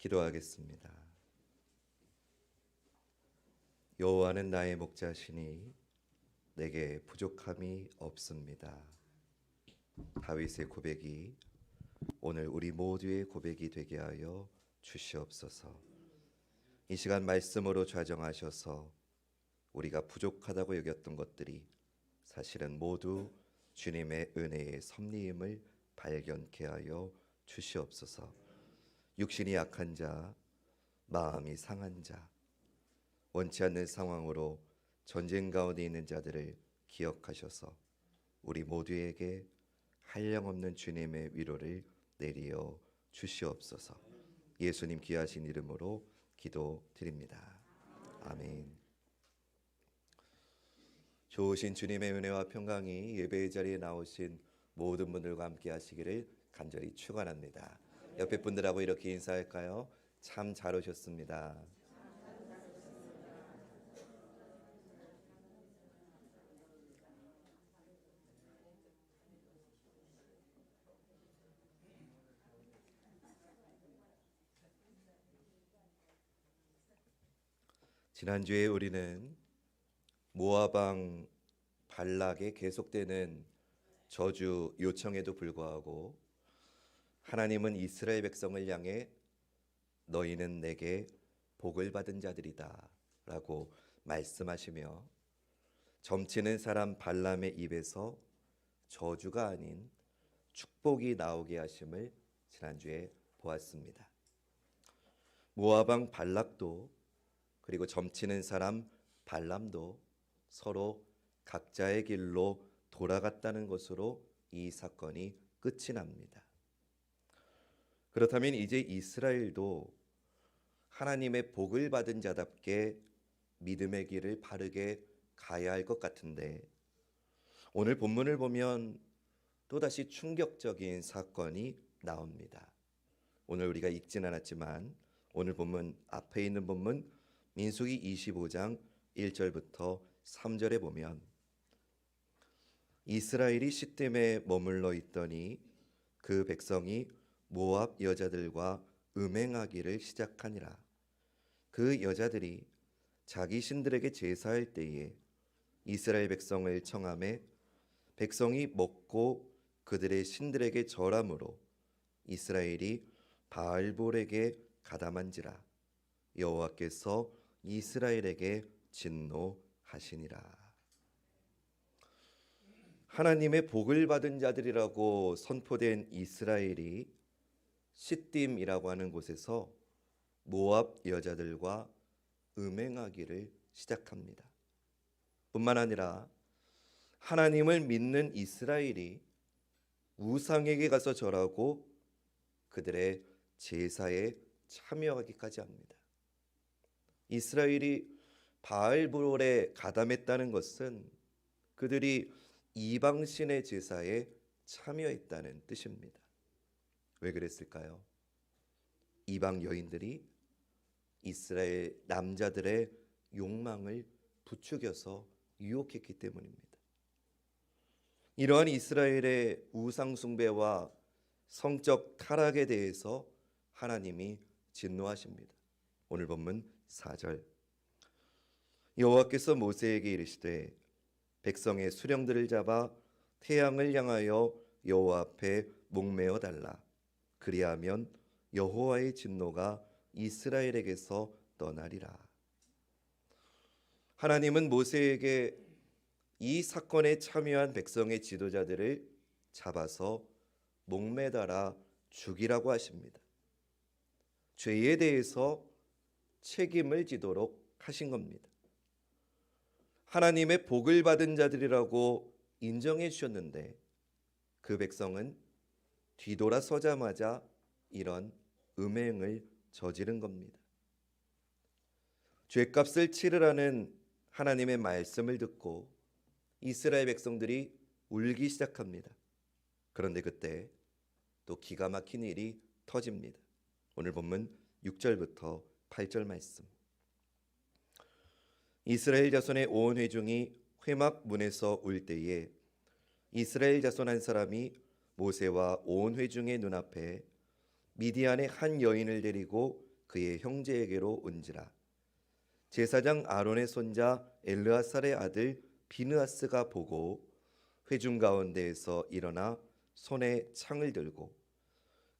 기도하겠습니다. 여호와는 나의 목자시니 내게 부족함이 없습니다. 다윗의 고백이 오늘 우리 모두의 고백이 되게 하여 주시옵소서. 이 시간 말씀으로 좌정하셔서 우리가 부족하다고 여겼던 것들이 사실은 모두 주님의 은혜의 섭리임을 발견케 하여 주시옵소서. 육신이 약한 자, 마음이 상한 자, 원치 않는 상황으로 전쟁 가운데 있는 자들을 기억하셔서 우리 모두에게 한량없는 주님의 위로를 내리어 주시옵소서. 예수님 귀하신 이름으로 기도드립니다. 아멘. 좋으신 주님의 은혜와 평강이 예배의 자리에 나오신 모든 분들과 함께 하시기를 간절히 축원합니다. 옆에 분들하고 이렇게 인사할까요? 참 잘 오셨습니다. 지난주에 우리는 모압 왕 발락의 계속되는 저주 요청에도 불구하고 하나님은 이스라엘 백성을 향해 너희는 내게 복을 받은 자들이다 라고 말씀하시며 점치는 사람 발람의 입에서 저주가 아닌 축복이 나오게 하심을 지난주에 보았습니다. 모압 왕 발락도 그리고 점치는 사람 발람도 서로 각자의 길로 돌아갔다는 것으로 이 사건이 끝이 납니다. 그렇다면 이제 이스라엘도 하나님의 복을 받은 자답게 믿음의 길을 바르게 가야 할 것 같은데 오늘 본문을 보면 또다시 충격적인 사건이 나옵니다. 오늘 우리가 읽진 않았지만 오늘 본문 앞에 있는 본문 민수기 25장 1절부터 3절에 보면 이스라엘이 시딤에 머물러 있더니 그 백성이 모압 여자들과 음행하기를 시작하니라. 그 여자들이 자기 신들에게 제사할 때에 이스라엘 백성을 청하매 백성이 먹고 그들의 신들에게 절함으로 이스라엘이 바알볼에게 가담한지라. 여호와께서 이스라엘에게 진노하시니라. 하나님의 복을 받은 자들이라고 선포된 이스라엘이 시딤이라고 하는 곳에서 모압 여자들과 음행하기를 시작합니다. 뿐만 아니라 하나님을 믿는 이스라엘이 우상에게 가서 절하고 그들의 제사에 참여하기까지 합니다. 이스라엘이 바알볼에 가담했다는 것은 그들이 이방신의 제사에 참여했다는 뜻입니다. 왜 그랬을까요? 이방 여인들이 이스라엘 남자들의 욕망을 부추겨서 유혹했기 때문입니다. 이러한 이스라엘의 우상 숭배와 성적 타락에 대해서 하나님이 진노하십니다. 오늘 본문 4절 여호와께서 모세에게 이르시되 백성의 수령들을 잡아 태양을 향하여 여호와 앞에 목매어 달라. 그리하면 여호와의 진노가 이스라엘에게서 떠나리라. 하나님은 모세에게 이 사건에 참여한 백성의 지도자들을 잡아서 목매달아 죽이라고 하십니다. 죄에 대해서 책임을 지도록 하신 겁니다. 하나님의 복을 받은 자들이라고 인정해 주셨는데 그 백성은 뒤돌아서자마자 이런 음행을 저지른 겁니다. 죄값을 치르라는 하나님의 말씀을 듣고 이스라엘 백성들이 울기 시작합니다. 그런데 그때 또 기가 막힌 일이 터집니다. 오늘 본문 6절부터 8절 말씀. 이스라엘 자손의 온 회중이 회막 문에서 울 때에 이스라엘 자손 한 사람이 모세와 온 회중의 눈앞에 미디안의 한 여인을 데리고 그의 형제에게로 온지라. 제사장 아론의 손자 엘르아살의 아들 비느하스가 보고 회중 가운데에서 일어나 손에 창을 들고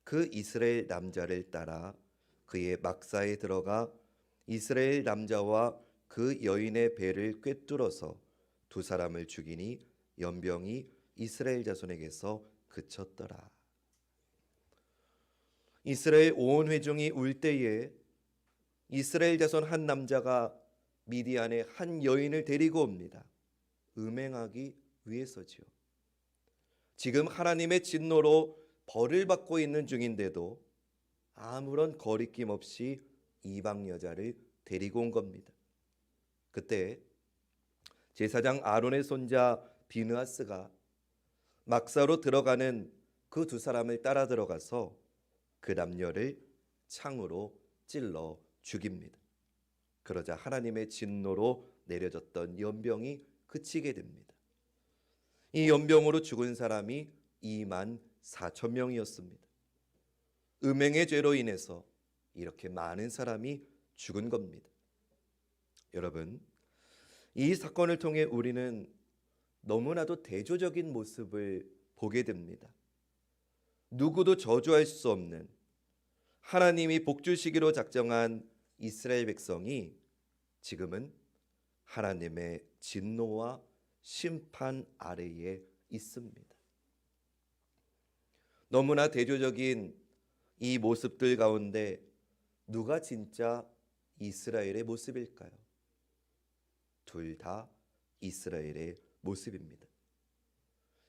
그 이스라엘 남자를 따라 그의 막사에 들어가 이스라엘 남자와 그 여인의 배를 꿰뚫어서 두 사람을 죽이니 연병이 이스라엘 자손에게서 그쳤더라. 이스라엘 온 회중이 울 때에 이스라엘 자손 한 남자가 미디안의 한 여인을 데리고 옵니다. 음행하기 위해서지요. 지금 하나님의 진노로 벌을 받고 있는 중인데도 아무런 거리낌 없이 이방 여자를 데리고 온 겁니다. 그때 제사장 아론의 손자 비느하스가 막사로 들어가는 그 두 사람을 따라 들어가서 그 남녀를 창으로 찔러 죽입니다. 그러자 하나님의 진노로 내려졌던 연병이 그치게 됩니다. 이 연병으로 죽은 사람이 24,000명이었습니다. 음행의 죄로 인해서 이렇게 많은 사람이 죽은 겁니다. 여러분, 이 사건을 통해 우리는 너무나도 대조적인 모습을 보게 됩니다. 누구도 저주할 수 없는 하나님이 복주시기로 작정한 이스라엘 백성이 지금은 하나님의 진노와 심판 아래에 있습니다. 너무나 대조적인 이 모습들 가운데 누가 진짜 이스라엘의 모습일까요? 둘 다 이스라엘의 모습입니다.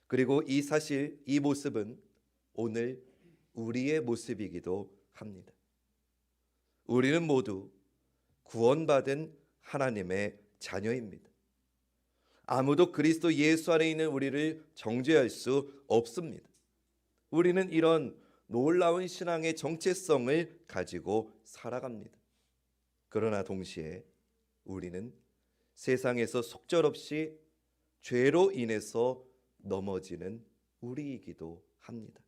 그리고 이 사실, 이 모습은 오늘 우리의 모습이기도 합니다. 우리는 모두 구원받은 하나님의 자녀입니다. 아무도 그리스도 예수 안에 있는 우리를 정죄할 수 없습니다. 우리는 이런 놀라운 신앙의 정체성을 가지고 살아갑니다. 그러나 동시에 우리는 세상에서 속절없이 죄로 인해서 넘어지는 우리이기도 합니다.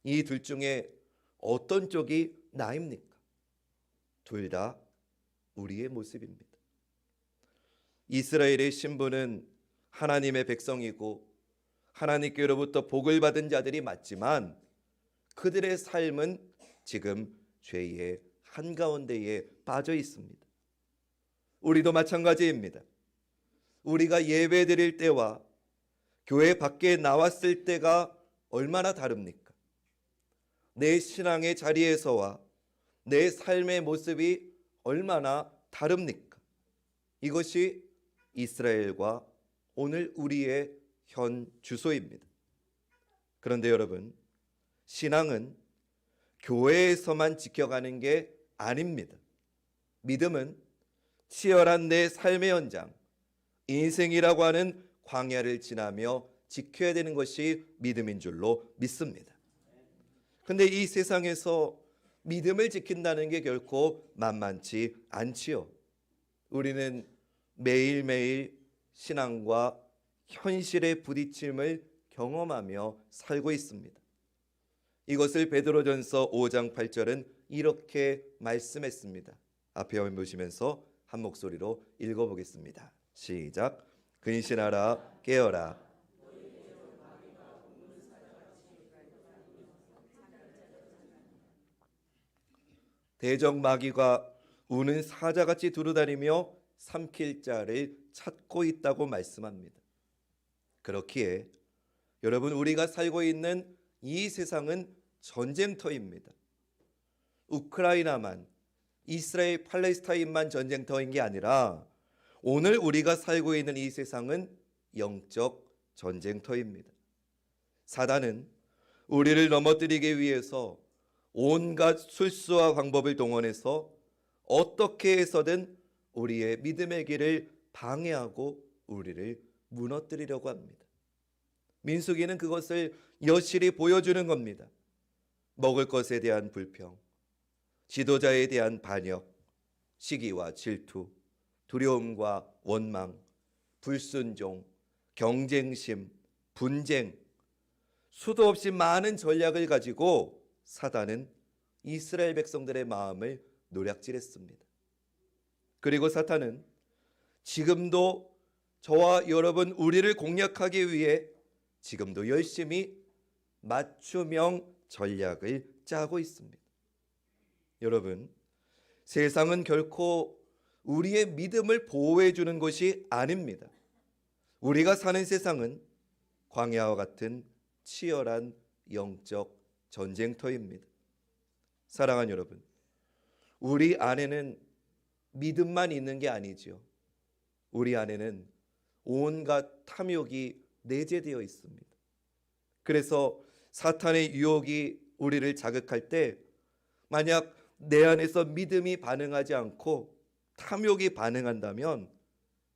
이 둘 중에 어떤 쪽이 나입니까? 둘 다 우리의 모습입니다. 이스라엘의 신부는 하나님의 백성이고 하나님께로부터 복을 받은 자들이 맞지만 그들의 삶은 지금 죄의 한가운데에 빠져 있습니다. 우리도 마찬가지입니다. 우리가 예배 드릴 때와 교회 밖에 나왔을 때가 얼마나 다릅니까? 내 신앙의 자리에서와 내 삶의 모습이 얼마나 다릅니까? 이것이 이스라엘과 오늘 우리의 현 주소입니다. 그런데 여러분, 신앙은 교회에서만 지켜가는 게 아닙니다. 믿음은 치열한 내 삶의 현장, 인생이라고 하는 광야를 지나며 지켜야 되는 것이 믿음인 줄로 믿습니다. 근데 이 세상에서 믿음을 지킨다는 게 결코 만만치 않지요. 우리는 매일매일 신앙과 현실의 부딪힘을 경험하며 살고 있습니다. 이것을 베드로전서 5장 8절은 이렇게 말씀했습니다. 앞에 보시면서 한 목소리로 읽어보겠습니다. 시작. 근신하라, 깨어라. 대적 마귀가 우는 사자같이 두루다니며 삼킬 자를 찾고 있다고 말씀합니다. 그렇기에 여러분, 우리가 살고 있는 이 세상은 전쟁터입니다. 우크라이나만, 이스라엘 팔레스타인만 전쟁터인 게 아니라 오늘 우리가 살고 있는 이 세상은 영적 전쟁터입니다. 사단은 우리를 넘어뜨리기 위해서 온갖 술수와 방법을 동원해서 어떻게 해서든 우리의 믿음의 길을 방해하고 우리를 무너뜨리려고 합니다. 민수기는 그것을 여실히 보여주는 겁니다. 먹을 것에 대한 불평, 지도자에 대한 반역, 시기와 질투, 두려움과 원망, 불순종, 경쟁심, 분쟁, 수도 없이 많은 전략을 가지고 사단은 이스라엘 백성들의 마음을 노략질했습니다. 그리고 사탄은 지금도 저와 여러분 우리를 공략하기 위해 지금도 열심히 맞춤형 전략을 짜고 있습니다. 여러분, 세상은 결코 우리의 믿음을 보호해 주는 것이 아닙니다. 우리가 사는 세상은 광야와 같은 치열한 영적 전쟁터입니다. 사랑하는 여러분, 우리 안에는 믿음만 있는 게 아니지요. 우리 안에는 온갖 탐욕이 내재되어 있습니다. 그래서 사탄의 유혹이 우리를 자극할 때 만약 내 안에서 믿음이 반응하지 않고 탐욕이 반응한다면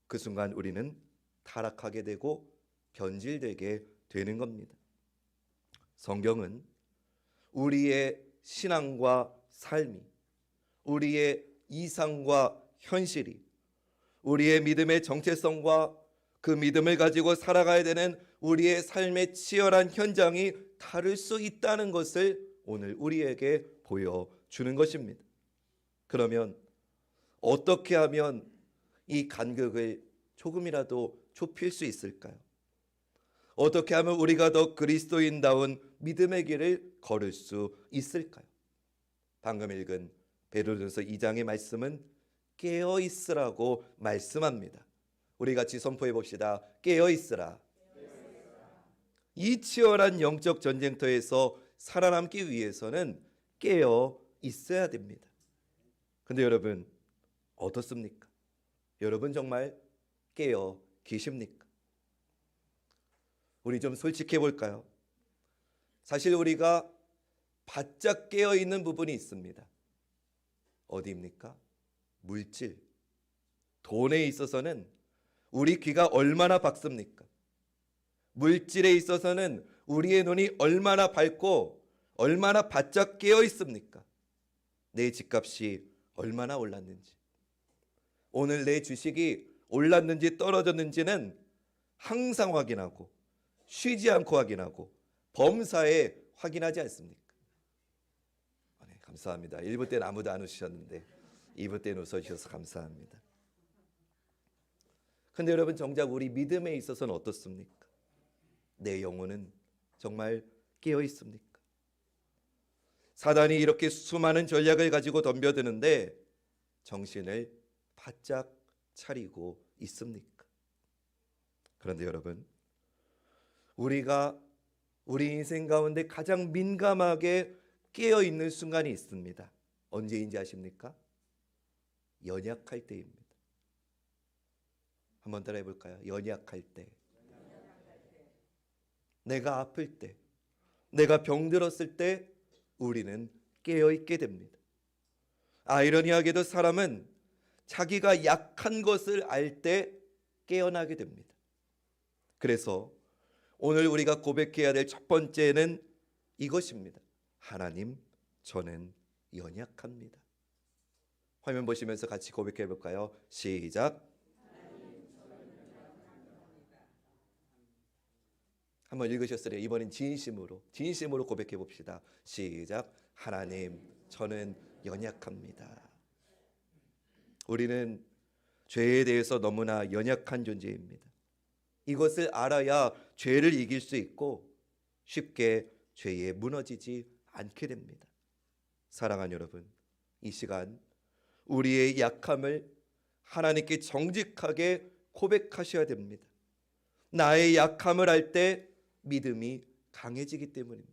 그 순간 우리는 타락하게 되고 변질되게 되는 겁니다. 성경은 우리의 신앙과 삶이, 우리의 이상과 현실이, 우리의 믿음의 정체성과 그 믿음을 가지고 살아가야 되는 우리의 삶의 치열한 현장이 다를 수 있다는 것을 오늘 우리에게 보여주는 것입니다. 그러면 어떻게 하면 이 간극을 조금이라도 좁힐 수 있을까요? 어떻게 하면 우리가 더 그리스도인다운 믿음의 길을 걸을 수 있을까요? 방금 읽은 베드로전서 2장의 말씀은 깨어 있으라고 말씀합니다. 우리 같이 선포해 봅시다. 깨어 있으라. 이 치열한 영적 전쟁터에서 살아남기 위해서는 깨어 있어야 됩니다. 근데 여러분 어떻습니까? 여러분 정말 깨어 계십니까? 우리 좀 솔직해 볼까요? 사실 우리가 바짝 깨어 있는 부분이 있습니다. 어디입니까? 물질, 돈에 있어서는 우리 귀가 얼마나 밝습니까? 물질에 있어서는 우리의 눈이 얼마나 밝고 얼마나 바짝 깨어 있습니까? 내 집값이 얼마나 올랐는지, 오늘 내 주식이 올랐는지 떨어졌는지는 항상 확인하고 쉬지 않고 확인하고 범사에 확인하지 않습니까? 네, 감사합니다. 1부 때는 아무도 안 웃으셨는데 2부 때는 웃어주셔서 감사합니다. 근데 여러분 정작 우리 믿음에 있어서는 어떻습니까? 내 영혼은 정말 깨어 있습니까? 사단이 이렇게 수많은 전략을 가지고 덤벼드는데 정신을 바짝 차리고 있습니까? 그런데 여러분, 우리가 우리 인생 가운데 가장 민감하게 깨어 있는 순간이 있습니다. 언제인지 아십니까? 연약할 때입니다. 한번 따라해 볼까요? 연약할 때. 내가 아플 때, 내가 병들었을 때 우리는 깨어 있게 됩니다. 아이러니하게도 사람은 자기가 약한 것을 알 때 깨어나게 됩니다. 그래서 오늘 우리가 고백해야 될 첫 번째는 이것입니다. 하나님, 저는 연약합니다. 화면 보시면서 같이 고백해 볼까요? 시작. 한번 읽으셨으려 이번엔 진심으로 고백해 봅시다. 시작. 하나님, 저는 연약합니다. 우리는 죄에 대해서 너무나 연약한 존재입니다. 이것을 알아야 죄를 이길 수 있고 쉽게 죄에 무너지지 않게 됩니다. 사랑하는 여러분, 이 시간 우리의 약함을 하나님께 정직하게 고백하셔야 됩니다. 나의 약함을 알 때 믿음이 강해지기 때문입니다.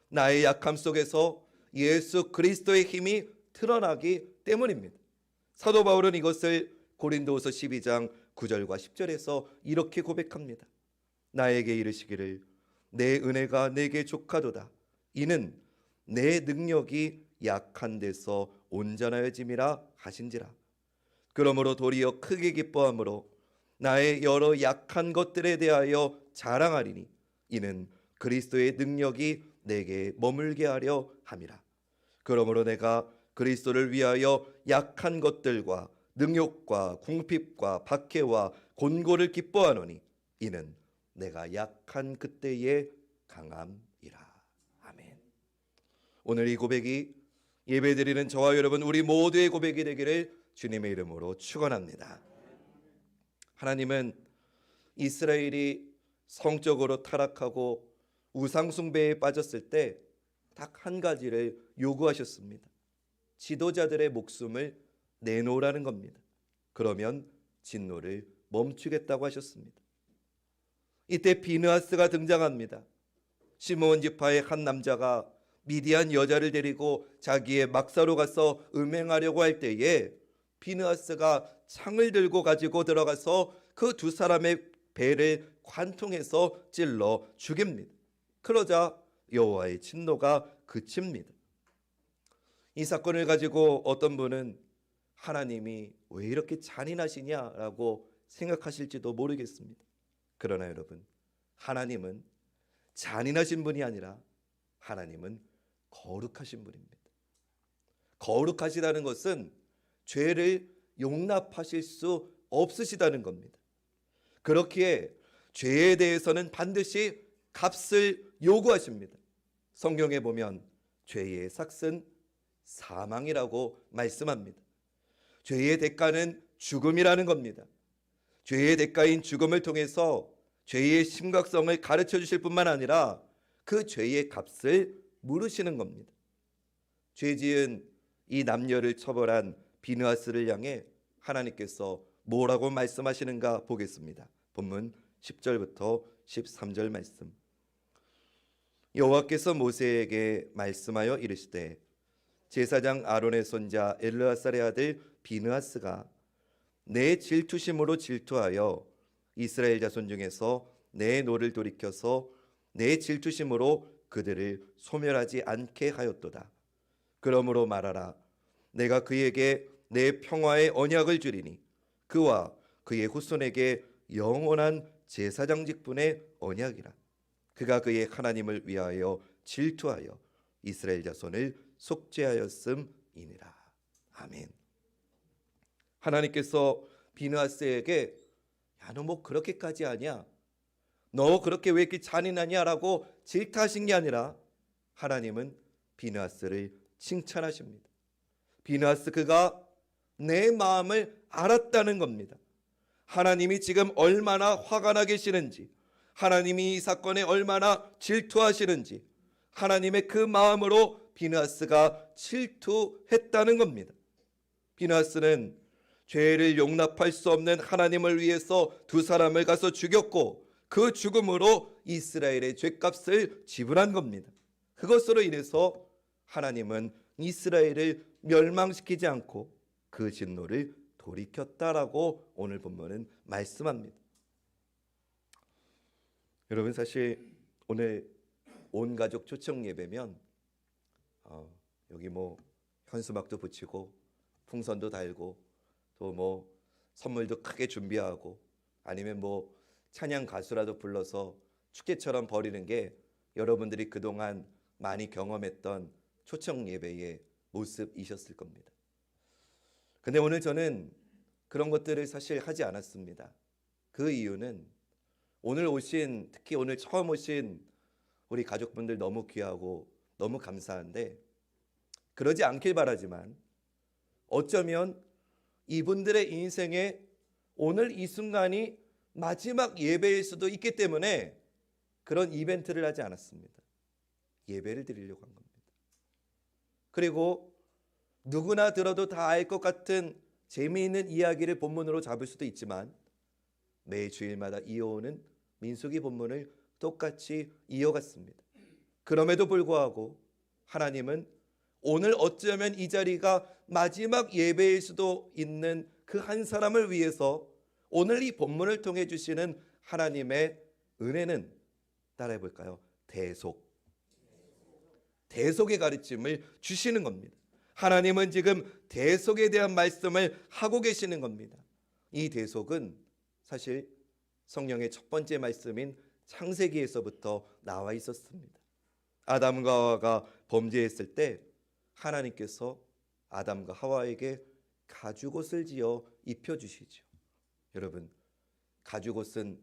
나의 약함 속에서 예수 그리스도의 힘이 드러나기 때문입니다. 사도 바울은 이것을 고린도후서 12장 9절과 10절에서 이렇게 고백합니다. 나에게 이르시기를 내 은혜가 내게 족하도다. 이는 내 능력이 약한 데서 온전하여짐이라 하신지라. 그러므로 도리어 크게 기뻐함으로 나의 여러 약한 것들에 대하여 자랑하리니 이는 그리스도의 능력이 내게 머물게 하려 함이라. 그러므로 내가 그리스도를 위하여 약한 것들과 능욕과 궁핍과 박해와 곤고를 기뻐하노니 이는 내가 약한 그때의 강함이라. 아멘. 오늘 이 고백이 예배드리는 저와 여러분 우리 모두의 고백이 되기를 주님의 이름으로 축원합니다. 하나님은 이스라엘이 성적으로 타락하고 우상 숭배에 빠졌을 때 딱 한 가지를 요구하셨습니다. 지도자들의 목숨을 내놓으라는 겁니다. 그러면 진노를 멈추겠다고 하셨습니다. 이때 비느하스가 등장합니다. 시므온 지파의 한 남자가 미디안 여자를 데리고 자기의 막사로 가서 음행하려고 할 때에 비느하스가 창을 들고 가지고 들어가서 그 두 사람의 배를 관통해서 찔러 죽입니다. 그러자 여호와의 진노가 그칩니다. 이 사건을 가지고 어떤 분은 하나님이 왜 이렇게 잔인하시냐라고 생각하실지도 모르겠습니다. 그러나 여러분, 하나님은 잔인하신 분이 아니라 하나님은 거룩하신 분입니다. 거룩하시다는 것은 죄를 용납하실 수 없으시다는 겁니다. 그렇기에 죄에 대해서는 반드시 값을 요구하십니다. 성경에 보면 죄의 삭은 사망이라고 말씀합니다. 죄의 대가는 죽음이라는 겁니다. 죄의 대가인 죽음을 통해서 죄의 심각성을 가르쳐 주실 뿐만 아니라 그 죄의 값을 물으시는 겁니다. 죄 지은 이 남녀를 처벌한 비느하스를 향해 하나님께서 뭐라고 말씀하시는가 보겠습니다. 본문 10절부터 13절 말씀. 여호와께서 모세에게 말씀하여 이르시되 제사장 아론의 손자 엘르아살의 아들 비느하스가 내 질투심으로 질투하여 이스라엘 자손 중에서 내 노를 돌이켜서 내 질투심으로 그들을 소멸하지 않게 하였도다. 그러므로 말하라. 내가 그에게 내 평화의 언약을 주리니 그와 그의 후손에게 영원한 제사장 직분의 언약이라. 그가 그의 하나님을 위하여 질투하여 이스라엘 자손을 속죄하였음이니라. 아멘. 하나님께서 비느하스에게 야, 너 뭐 그렇게까지 하냐? 너 그렇게 왜 이렇게 잔인하냐라고 질타하신 게 아니라 하나님은 비느하스를 칭찬하십니다. 비느하스 그가 내 마음을 알았다는 겁니다. 하나님이 지금 얼마나 화가 나 계시는지, 하나님이 이 사건에 얼마나 질투하시는지 하나님의 그 마음으로 비느하스가 질투했다는 겁니다. 비느하스는 죄를 용납할 수 없는 하나님을 위해서 두 사람을 가서 죽였고 그 죽음으로 이스라엘의 죄값을 지불한 겁니다. 그것으로 인해서 하나님은 이스라엘을 멸망시키지 않고 그 진노를 돌이켰다라고 오늘 본문은 말씀합니다. 여러분, 사실 오늘 온 가족 초청 예배면 여기 뭐 현수막도 붙이고 풍선도 달고 또 뭐 선물도 크게 준비하고 아니면 뭐 찬양 가수라도 불러서 축제처럼 벌이는 게 여러분들이 그동안 많이 경험했던 초청 예배의 모습이셨을 겁니다. 근데 오늘 저는 그런 것들을 사실 하지 않았습니다. 그 이유는 오늘 오신, 특히 오늘 처음 오신 우리 가족분들 너무 귀하고 너무 감사한데 그러지 않길 바라지만 어쩌면 이분들의 인생에 오늘 이 순간이 마지막 예배일 수도 있기 때문에 그런 이벤트를 하지 않았습니다. 예배를 드리려고 한 겁니다. 그리고 누구나 들어도 다 알 것 같은 재미있는 이야기를 본문으로 잡을 수도 있지만 매 주일마다 이어오는 민수기 본문을 똑같이 이어갔습니다. 그럼에도 불구하고 하나님은 오늘 어쩌면 이 자리가 마지막 예배일 수도 있는 그 한 사람을 위해서 오늘 이 본문을 통해 주시는 하나님의 은혜는 따라해 볼까요? 대속의 가르침을 주시는 겁니다. 하나님은 지금 대속에 대한 말씀을 하고 계시는 겁니다. 이 대속은 사실 성령의 첫 번째 말씀인 창세기에서부터 나와 있었습니다. 아담과 하와가 범죄했을 때 하나님께서 아담과 하와에게 가죽옷을 지어 입혀주시죠. 여러분, 가죽옷은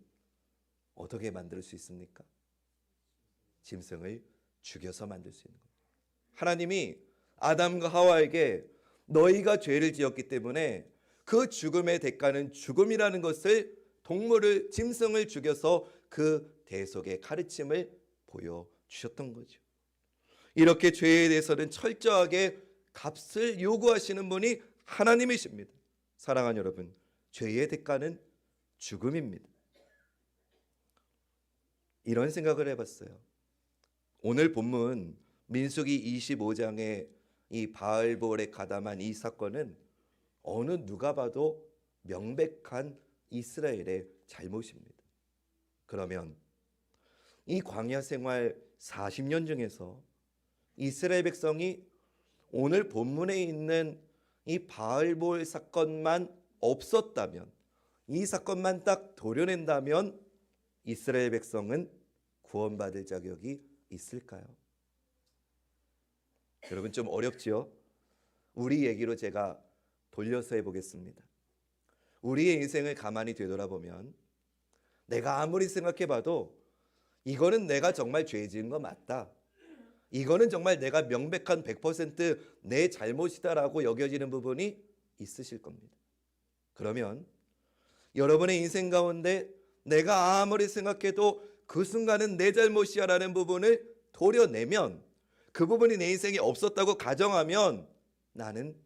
어떻게 만들 수 있습니까? 짐승을 죽여서 만들 수 있는 겁니다. 하나님이 아담과 하와에게 너희가 죄를 지었기 때문에 그 죽음의 대가는 죽음이라는 것을 동물을 짐승을 죽여서 그 대속의 가르침을 보여주셨던 거죠. 이렇게 죄에 대해서는 철저하게 값을 요구하시는 분이 하나님이십니다. 사랑하는 여러분, 죄의 대가는 죽음입니다. 이런 생각을 해봤어요. 오늘 본문 민수기 25장의 이 바알볼에 가담한 이 사건은 어느 누가 봐도 명백한 이스라엘의 잘못입니다. 그러면 이 광야 생활 40년 중에서 이스라엘 백성이 오늘 본문에 있는 이 바알볼 사건만 없었다면, 이 사건만 딱 도려낸다면 이스라엘 백성은 구원받을 자격이 있을까요? 여러분 좀 어렵지요? 우리 얘기로 제가 돌려서 해보겠습니다. 우리의 인생을 가만히 되돌아보면 내가 아무리 생각해봐도 이거는 내가 정말 죄 지은 거 맞다, 이거는 정말 내가 명백한 100%내 잘못이다라고 여겨지는 부분이 있으실 겁니다. 그러면 여러분의 인생 가운데 내가 아무리 생각해도 그 순간은 내 잘못이야 라는 부분을 도려내면, 그 부분이 내 인생에 없었다고 가정하면 나는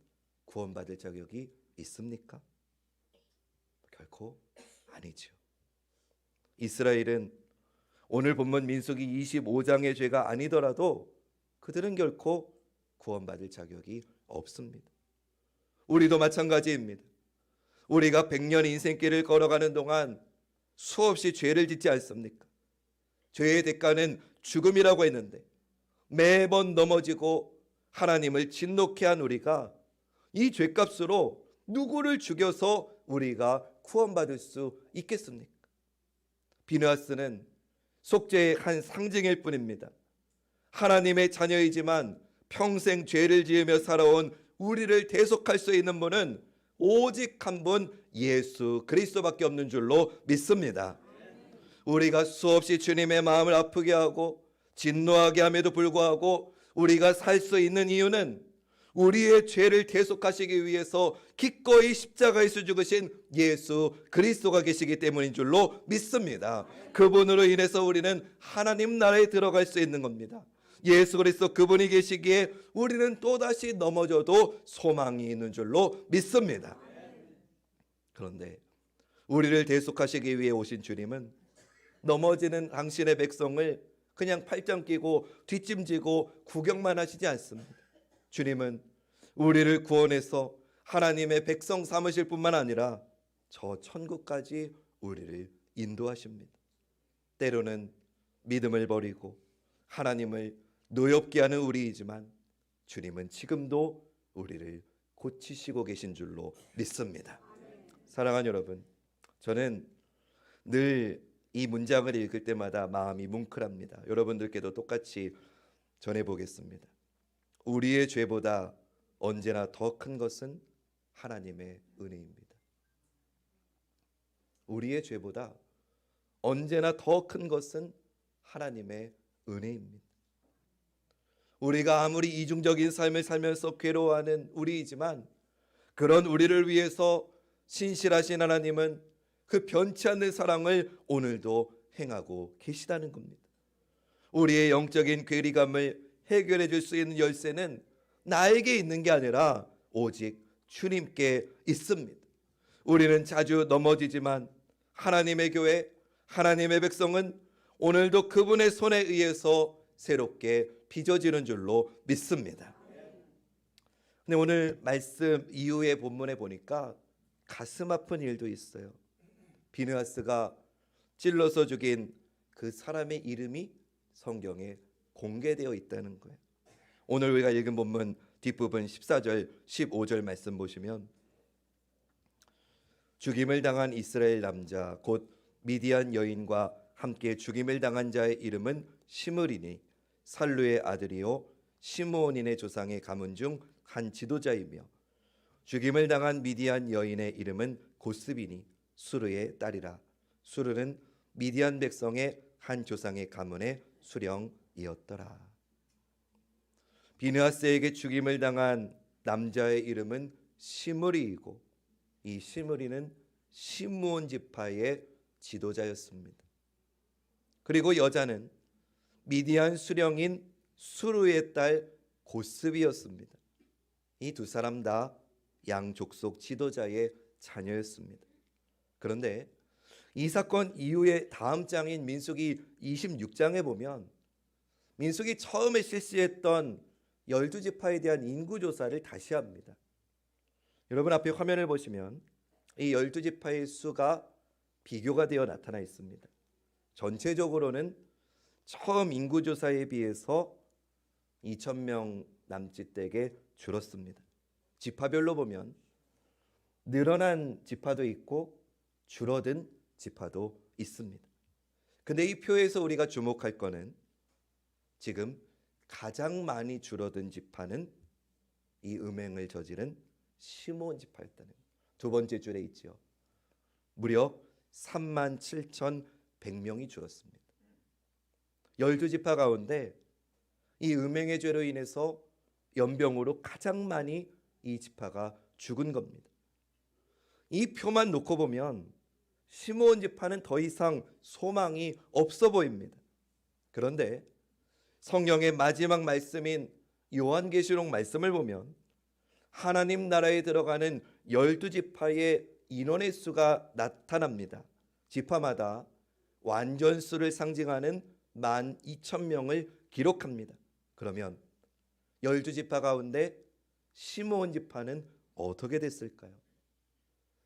구원받을 자격이 있습니까? 결코 아니죠. 이스라엘은 오늘 본문 민수기 25장의 죄가 아니더라도 그들은 결코 구원받을 자격이 없습니다. 우리도 마찬가지입니다. 우리가 100년 인생길을 걸어가는 동안 수없이 죄를 짓지 않습니까? 죄의 대가는 죽음이라고 했는데 매번 넘어지고 하나님을 진노케 한 우리가 이 죄값으로 누구를 죽여서 우리가 구원받을 수 있겠습니까? 비느하스는 속죄의 한 상징일 뿐입니다. 하나님의 자녀이지만 평생 죄를 지으며 살아온 우리를 대속할 수 있는 분은 오직 한 분 예수 그리스도밖에 없는 줄로 믿습니다. 우리가 수없이 주님의 마음을 아프게 하고 진노하게 함에도 불구하고 우리가 살 수 있는 이유는 우리의 죄를 대속하시기 위해서 기꺼이 십자가에서 죽으신 예수 그리스도가 계시기 때문인 줄로 믿습니다. 그분으로 인해서 우리는 하나님 나라에 들어갈 수 있는 겁니다. 예수 그리스도 그분이 계시기에 우리는 또다시 넘어져도 소망이 있는 줄로 믿습니다. 그런데 우리를 대속하시기 위해 오신 주님은 넘어지는 당신의 백성을 그냥 팔짱 끼고 뒷짐지고 구경만 하시지 않습니다. 주님은 우리를 구원해서 하나님의 백성 삼으실 뿐만 아니라 저 천국까지 우리를 인도하십니다. 때로는 믿음을 버리고 하나님을 노엽게 하는 우리이지만 주님은 지금도 우리를 고치시고 계신 줄로 믿습니다. 사랑하는 여러분, 저는 늘 이 문장을 읽을 때마다 마음이 뭉클합니다. 여러분들께도 똑같이 전해보겠습니다. 우리의 죄보다 언제나 더 큰 것은 하나님의 은혜입니다. 우리의 죄보다 언제나 더 큰 것은 하나님의 은혜입니다. 우리가 아무리 이중적인 삶을 살면서 괴로워하는 우리이지만 그런 우리를 위해서 신실하신 하나님은 그 변치 않는 사랑을 오늘도 행하고 계시다는 겁니다. 우리의 영적인 괴리감을 해결해 줄 수 있는 열쇠는 나에게 있는 게 아니라 오직 주님께 있습니다. 우리는 자주 넘어지지만 하나님의 교회, 하나님의 백성은 오늘도 그분의 손에 의해서 새롭게 빚어지는 줄로 믿습니다. 근데 오늘 말씀 이후의 본문에 보니까 가슴 아픈 일도 있어요. 비느하스가 찔러서 죽인 그 사람의 이름이 성경에 공개되어 있다는 거예요. 오늘 우리가 읽은 본문 뒷부분 14절 15절 말씀 보시면 죽임을 당한 이스라엘 남자 곧 미디안 여인과 함께 죽임을 당한 자의 이름은 시므리니 살루의 아들이요 시므온인의 조상의 가문 중 한 지도자이며 죽임을 당한 미디안 여인의 이름은 고스비니 수르의 딸이라. 수르는 미디안 백성의 한 조상의 가문의 수령이었더라. 비느하스에게 죽임을 당한 남자의 이름은 시므리이고 이 시므리는 시므온 지파의 지도자였습니다. 그리고 여자는 미디안 수령인 수르의 딸 고스비였습니다. 이 두 사람 다 양족속 지도자의 자녀였습니다. 그런데 이 사건 이후에 다음 장인 민수기 26장에 보면 민수기 처음에 실시했던 12지파에 대한 인구조사를 다시 합니다. 여러분 앞에 화면을 보시면 이 12지파의 수가 비교가 되어 나타나 있습니다. 전체적으로는 처음 인구조사에 비해서 2,000명 남짓되게 줄었습니다. 지파별로 보면 늘어난 지파도 있고 줄어든 지파도 있습니다. 근데 이 표에서 우리가 주목할 거는 지금 가장 많이 줄어든 지파는 이 음행을 저지른 시므온 지파였다는 거예요. 두 번째 줄에 있지요. 무려 37,100명이 줄었습니다. 12지파 가운데 이 음행의 죄로 인해서 연병으로 가장 많이 이 지파가 죽은 겁니다. 이 표만 놓고 보면 시므온 지파는 더 이상 소망이 없어 보입니다. 그런데 성경의 마지막 말씀인 요한계시록 말씀을 보면 하나님 나라에 들어가는 12지파의 인원의 수가 나타납니다. 지파마다 완전수를 상징하는 12,000명을 기록합니다. 그러면 12지파 가운데 시므온 지파는 어떻게 됐을까요?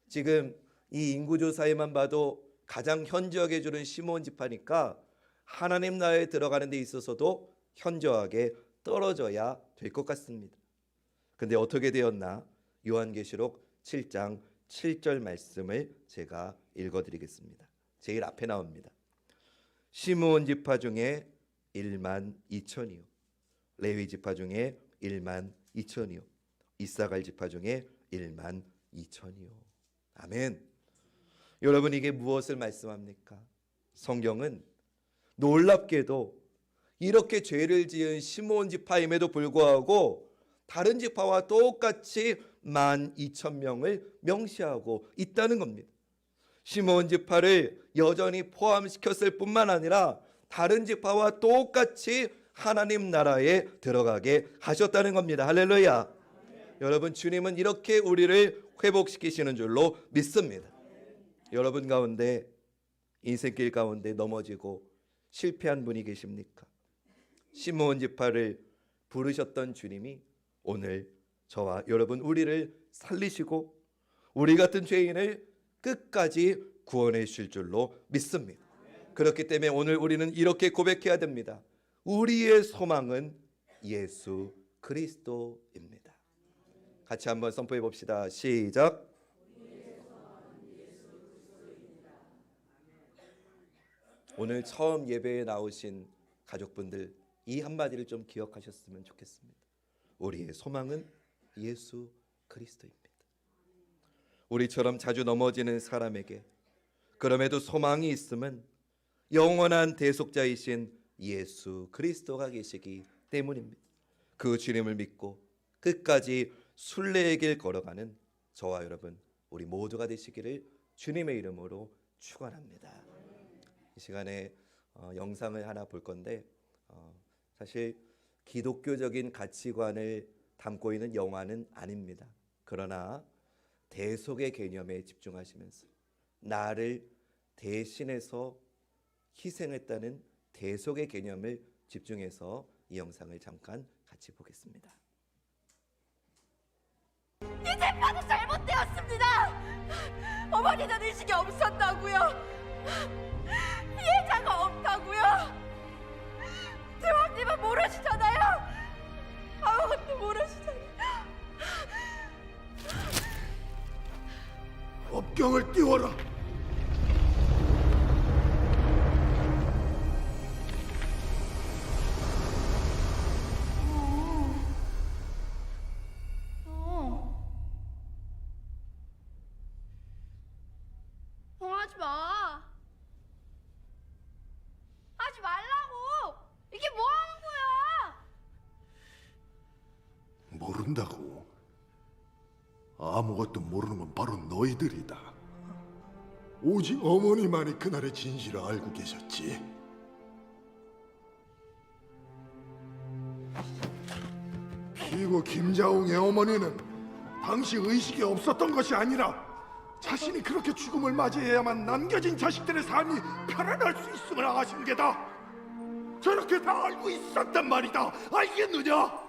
지금 이 인구조사에만 봐도 가장 현저하게 줄은 시므온 지파니까 하나님 나라에 들어가는 데 있어서도 현저하게 떨어져야 될 것 같습니다. 근데 어떻게 되었나? 요한계시록 7장 7절 말씀을 제가 읽어드리겠습니다. 제일 앞에 나옵니다. 시므온 지파 중에 1만 2천이요, 레위 지파 중에 1만 2천이요, 이사갈 지파 중에 1만 2천이요. 아멘. 여러분 이게 무엇을 말씀합니까? 성경은 놀랍게도 이렇게 죄를 지은 시므온 지파임에도 불구하고 다른 지파와 똑같이 12,000명을 명시하고 있다는 겁니다. 시므온 지파를 여전히 포함시켰을 뿐만 아니라 다른 지파와 똑같이 하나님 나라에 들어가게 하셨다는 겁니다. 할렐루야. 여러분 주님은 이렇게 우리를 회복시키시는 줄로 믿습니다. 여러분 가운데 인생길 가운데 넘어지고 실패한 분이 계십니까? 시므온 지파를 부르셨던 주님이 오늘 저와 여러분 우리를 살리시고 우리 같은 죄인을 끝까지 구원해 주실 줄로 믿습니다. 그렇기 때문에 오늘 우리는 이렇게 고백해야 됩니다. 우리의 소망은 예수 그리스도입니다. 같이 한번 선포해 봅시다. 시작. 오늘 처음 예배에 나오신 가족분들 이 한마디를 좀 기억하셨으면 좋겠습니다. 우리의 소망은 예수 그리스도입니다. 우리처럼 자주 넘어지는 사람에게 그럼에도 소망이 있음은 영원한 대속자이신 예수 그리스도가 계시기 때문입니다. 그 주님을 믿고 끝까지 순례의 길 걸어가는 저와 여러분 우리 모두가 되시기를 주님의 이름으로 축원합니다. 이 시간에 영상을 하나 볼 건데 사실 기독교적인 가치관을 담고 있는 영화는 아닙니다. 그러나 대속의 개념에 집중하시면서 나를 대신해서 희생했다는 대속의 개념을 집중해서 이 영상을 잠깐 같이 보겠습니다. 이 재판은 잘못되었습니다. 어머니는 의식이 없었다고요. 피해자가 없다고요. 대왕님은 모르시잖아요. 아무것도 모르시잖아요. 법경을 띄워라. 하지 마. 하지 말라고. 이게 뭐 하는 거야? 모른다고. 아무것도 모르는 건 바로 너희들이다. 오직 어머니만이 그날의 진실을 알고 계셨지. 피고 김자웅의 어머니는 당시 의식이 없었던 것이 아니라 자신이 그렇게 죽음을 맞이해야만 남겨진 자식들의 삶이 편안할 수 있음을 아신 게다. 저렇게 다 알고 있었단 말이다. 알겠느냐?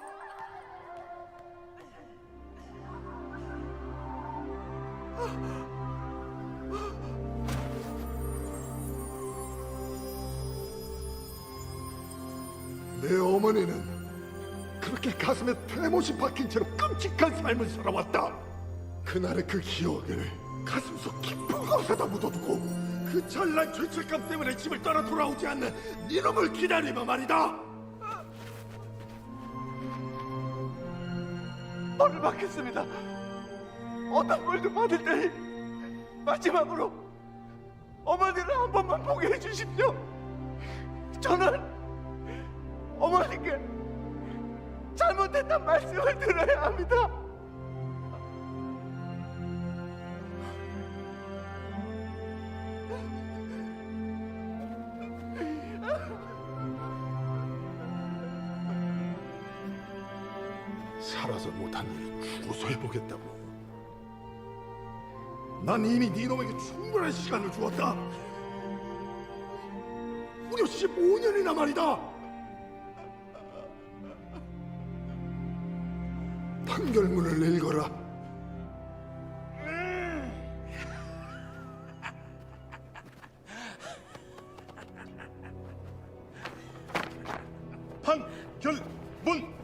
내 어머니는 그렇게 가슴에 대못이 박힌 채로 끔찍한 삶을 살아왔다. 그날의 그 기억을 가슴속 깊은 곳에다 묻어두고 그 찬란 죄책감 때문에 집을 떠나 돌아오지 않는 니놈을 기다리며 말이다. 벌을 받겠습니다. 어떤 벌도 받을 테니 마지막으로 어머니를 한 번만 보게 해주십시오. 저는 어머니께 잘못했단 말씀을 들어야 합니다. 살아서 못한 일을 죽어서 해보겠다고. 난 이미 니놈에게 충분한 시간을 주었다. 무려 15년이나 말이다. 판결문을 읽어라. 판결문.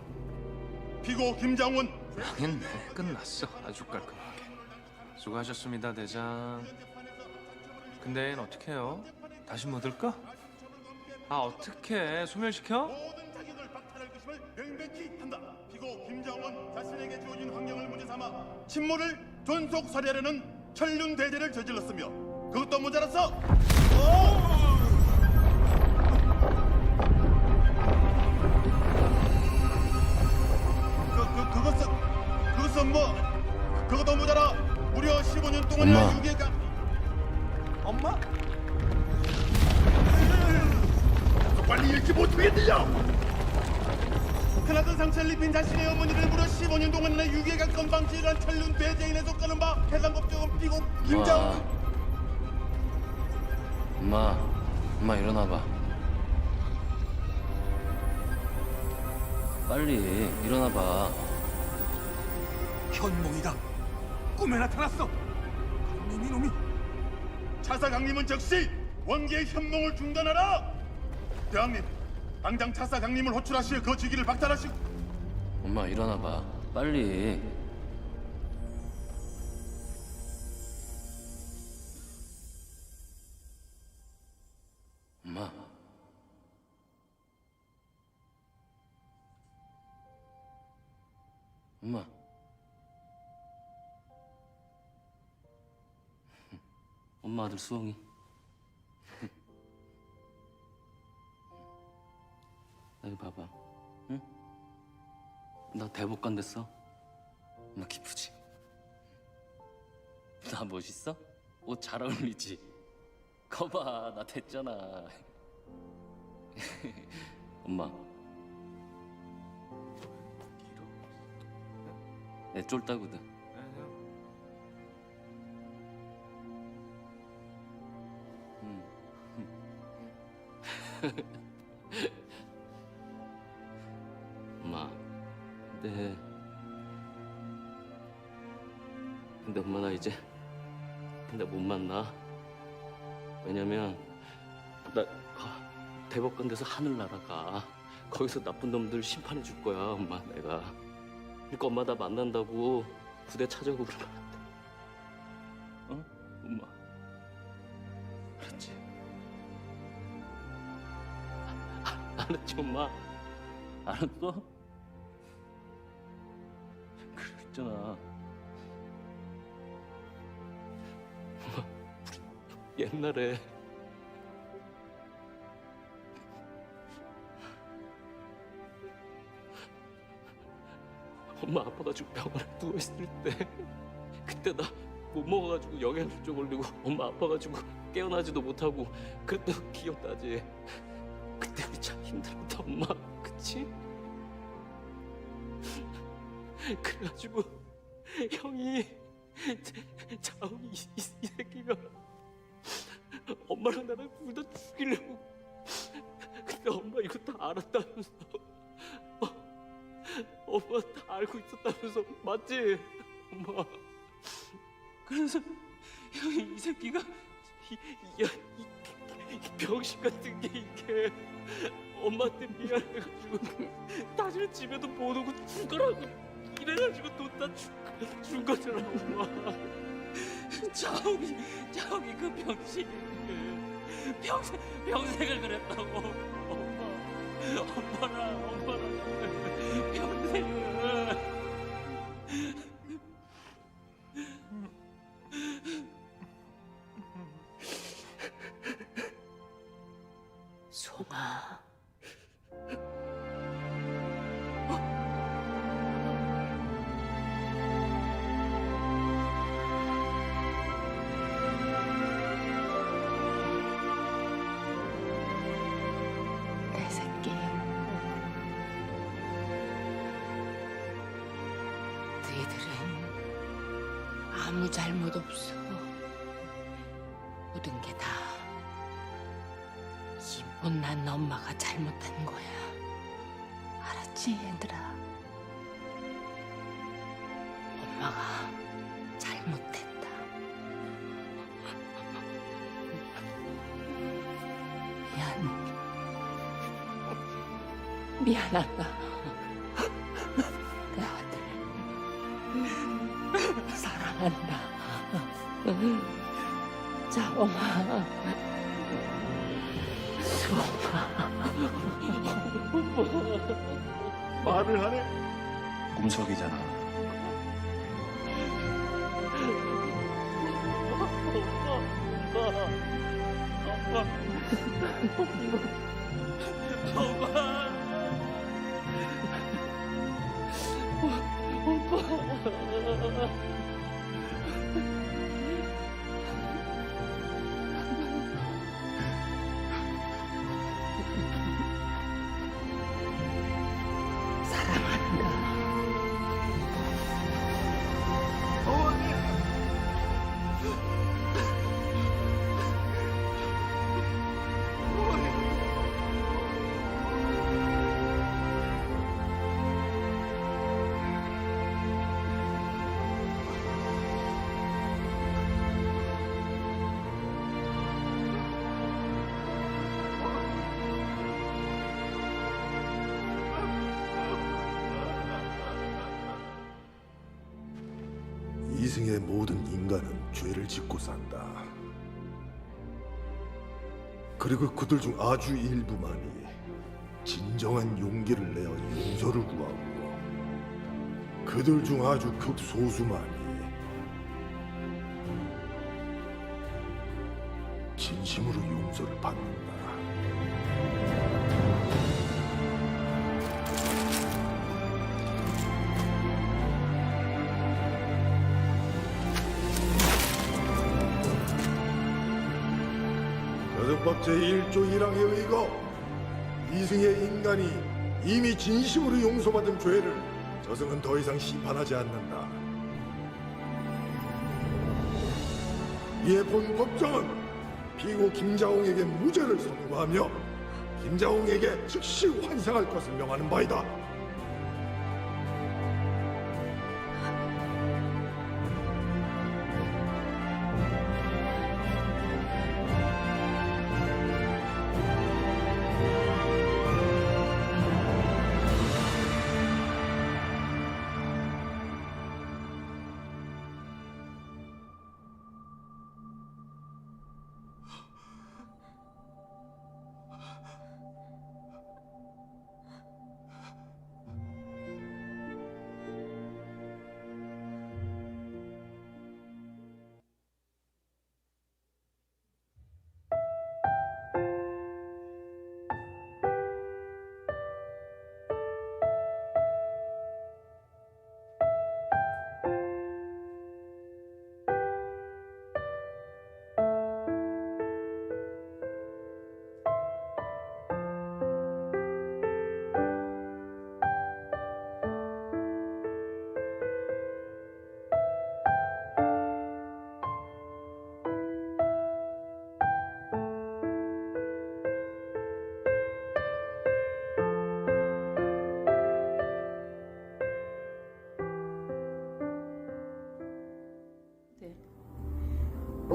피고 김장원. 당연히 끝났어. 아주 깔끔하게. 수고하셨습니다, 대장. 근데 얘는 어떻게 해요? 다시 못 올까? 아, 어떻게 소멸시켜? 모든 자격을 박탈할 것임을 명백히 한다. 피고 김장원 자신에게 주어진 환경을 문제 삼아 친모를 존속 살해하려는 천륜 대죄를 저질렀으며 그것도 모자라서 그것은 뭐 그것도 모자라 무려 15년 동안이나 엄마. 유괴가. 엄마? 빨리 읽지 못하겠느냐? 크나큰 상처를 입힌 자신의 어머니를 무려 15년 동안이나 유괴가 건방지란 천륜 대죄인에 속하는 바 해당 법정은 피고 김장원. 엄마 일어나봐. 빨리 일어나봐. 현몽이다. 꿈에 나타났어. 강림이 놈이. 차사 강림은 즉시 원기의 현몽을 중단하라. 대왕님, 당장 차사 강림을 호출하시어 그 직위를 박탈하시고. 엄마 일어나봐. 빨리. 엄마. 엄마. 엄마 아들 수홍이. 여기 봐봐. 응? 나 대법관 됐어. 엄마 기쁘지? 나 멋있어? 옷 잘 어울리지? 거봐, 나 됐잖아. 엄마. 애 쫄따거든. 엄마, 근데 엄마 나 이제 못 만나. 왜냐면 나 대법관 돼서 하늘 날아가. 거기서 나쁜 놈들 심판해 줄 거야, 엄마 내가. 그러니까 엄마 나 만난다고 부대 찾아오고 그러면 안 돼. 어? 엄마. 알았지? 알았지, 엄마? 알았어? 그랬잖아. 엄마, 우리 옛날에 엄마 아파가지고 병원에 누워있을 때 그때 나 못 먹어가지고 영양실조 걸리고 엄마 아파가지고 깨어나지도 못하고 그때도 기억나지. 그때 우리 참 힘들었다 엄마, 그치? 그래가지고 형이 자웅이 이 새끼가 엄마랑 나랑 둘 다 죽이려고. 근데 엄마 이거 다 알았다면서. 엄마 다 알고 있었다면서. 맞지? 엄마. 그래서 형이 이 새끼가 이 병신 같은 게 이게 엄마한테 미안해가지고 다시는 집에도 못 오고 죽으라고 이래가지고 돈 다 준 거잖아 엄마. 자욱이 그 병신이 평생을 그랬다고. 엄마랑 평생을. 송아, 내 새끼, 너희들은 아무 잘못 없어. 모든 게 다 이 못난 엄마가 잘못한 거야. 알았지, 얘들아? 엄마가 잘못했다. 미안하다. 내 아들 사랑한다. 자엄아, 수엄아. 말을 하네. 꿈속이잖아. 이승의 모든 인간은 죄를 짓고 산다. 그리고 그들 중 아주 일부만이 진정한 용기를 내어 용서를 구하고, 그들 중 아주 극소수만이 진심으로 용서를 받는다. 교정법 제1조 1항에 의거 이승의 인간이 이미 진심으로 용서받은 죄를 저승은 더 이상 심판하지 않는다. 이에 본 법정은 피고 김자홍에게 무죄를 선고하며 김자홍에게 즉시 환생할 것을 명하는 바이다.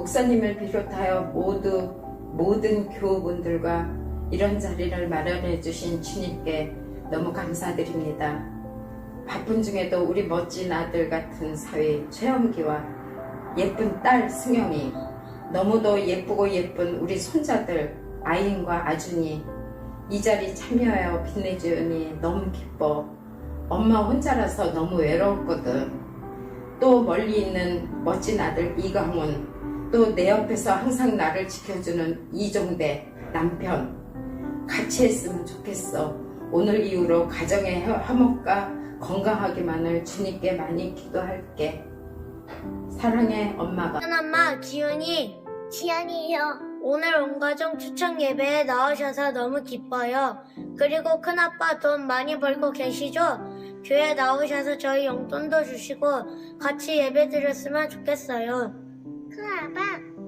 목사님을 비롯하여 모든 교우분들과 이런 자리를 마련해 주신 주님께 너무 감사드립니다. 바쁜 중에도 우리 멋진 아들 같은 사위 최영기와 예쁜 딸 승영이, 너무도 예쁘고 예쁜 우리 손자들 아인과 아준이 이 자리 참여하여 빛내주니 너무 기뻐. 엄마 혼자라서 너무 외로웠거든. 또 멀리 있는 멋진 아들 이강훈, 또 내 옆에서 항상 나를 지켜주는 이종대 남편, 같이 했으면 좋겠어. 오늘 이후로 가정의 화목과 건강하기만을 주님께 많이 기도할게. 사랑해, 엄마가. 큰엄마 지연이에요. 오늘 온가족 초청 예배에 나오셔서 너무 기뻐요. 그리고 큰아빠 돈 많이 벌고 계시죠? 교회 나오셔서 저희 용돈도 주시고 같이 예배 드렸으면 좋겠어요. 큰아빠,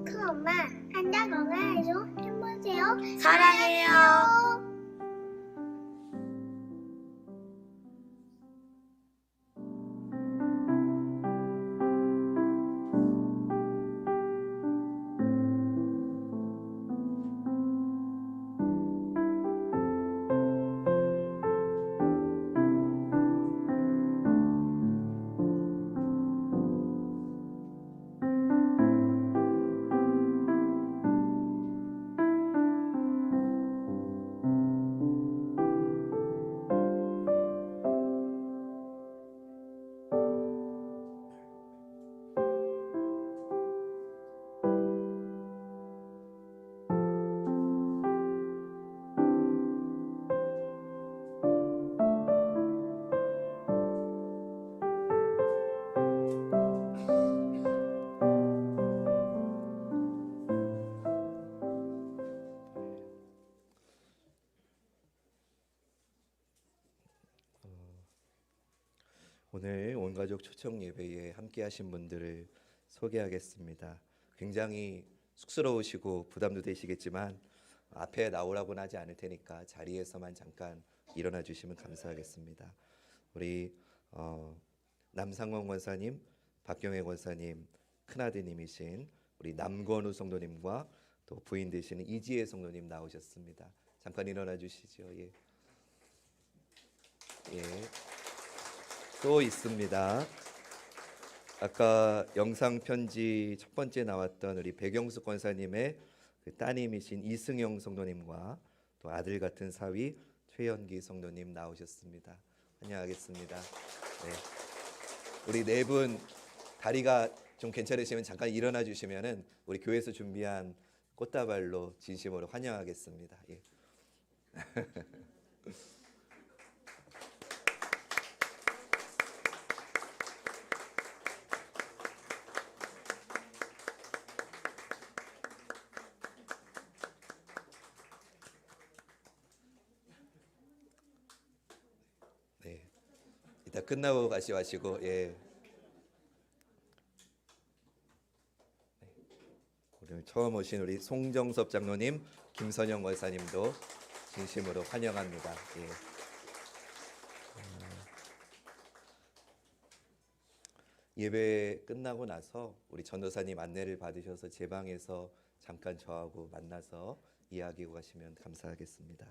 큰엄마, 한달 건강해서 행복해요. 사랑해요. 오늘 온가족 초청 예배에 함께하신 분들을 소개하겠습니다. 굉장히 쑥스러우시고 부담도 되시겠지만 앞에 나오라고는 하지 않을 테니까 자리에서만 잠깐 일어나 주시면 감사하겠습니다. 우리 남상원 권사님, 박경혜 권사님, 큰아드님이신 우리 남건우 성도님과 또 부인 되시는 이지혜 성도님 나오셨습니다. 잠깐 일어나 주시죠. 예. 예. 또 있습니다. 아까 영상 편지 첫 번째 나왔던 우리 백영숙 권사님의 그 따님이신 이승영 성도님과 또 아들 같은 사위 최연기 성도님 나오셨습니다. 환영하겠습니다. 네. 우리 네 분 다리가 좀 괜찮으시면 잠깐 일어나 주시면은 우리 교회에서 준비한 꽃다발로 진심으로 환영하겠습니다. 예. 네. 이따 끝나고 가시고 예. 오늘 처음 오신 우리 송정섭 장로님, 김선영 권사님도 진심으로 환영합니다. 예. 예배 끝나고 나서 우리 전도사님 안내를 받으셔서 제 방에서 잠깐 저하고 만나서 이야기하고 가시면 감사하겠습니다.